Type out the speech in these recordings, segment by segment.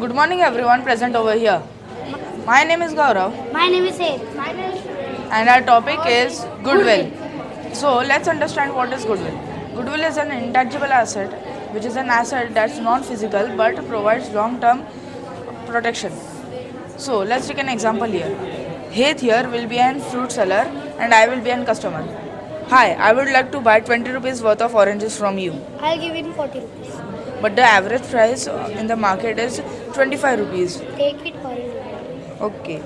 Good morning everyone present over here. My name is Gaurav My name is Ed. My name is and our topic is goodwill. So let's understand what is goodwill. Goodwill is an intangible asset which is an asset that's non-physical but provides long-term protection. So let's take an example here. Heath here will be an fruit seller and I will be an customer. Hi, I would like to buy 20 rupees worth of oranges from you. I'll give him 40 rupees. But the average price in the market is 25 rupees. Take it or leave it. Okay.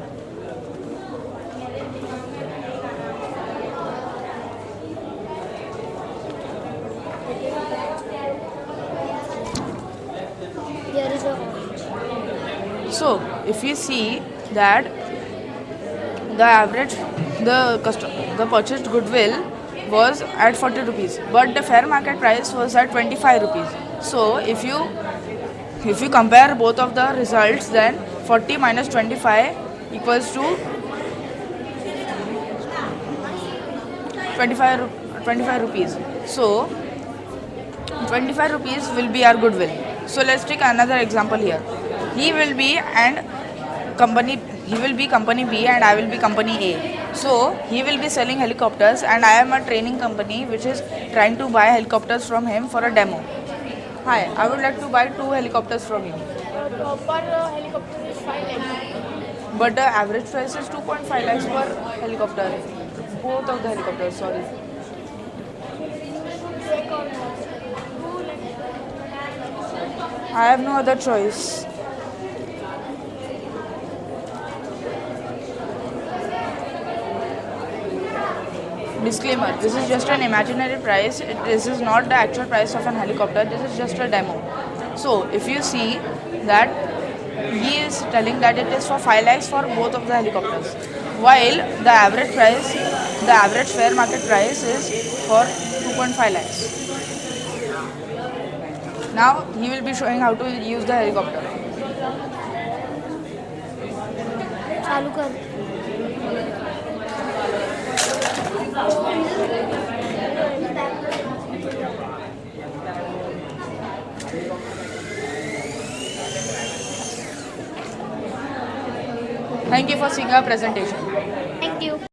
Here is a orange. So if you see that the average the purchased goodwill was at 40 rupees but the fair market price was at 25 rupees. So if you compare both of the results, then 40 minus 25 equals to 25 rupees. So 25 rupees will be our goodwill. So let's take another example here. He will be and company he will be company B and I will be company A. So he will be selling helicopters and I am a training company which is trying to buy helicopters from him for a demo. Hi, I would like to buy 2 helicopters from you. Per helicopter is 5 lakhs. But the average price is 2.5 lakhs per helicopter. Both of the helicopters, sorry. Take or not. I have no other choice. Disclaimer, this is just an imaginary price. This is not the actual price of an helicopter. This is just a demo. So if you see that he is telling that it is for 5 lakhs for both of the helicopters. While the average fair market price is for 2.5 lakhs. Now he will be showing how to use the helicopter. चालू कर. Thank you for seeing our presentation. Thank you.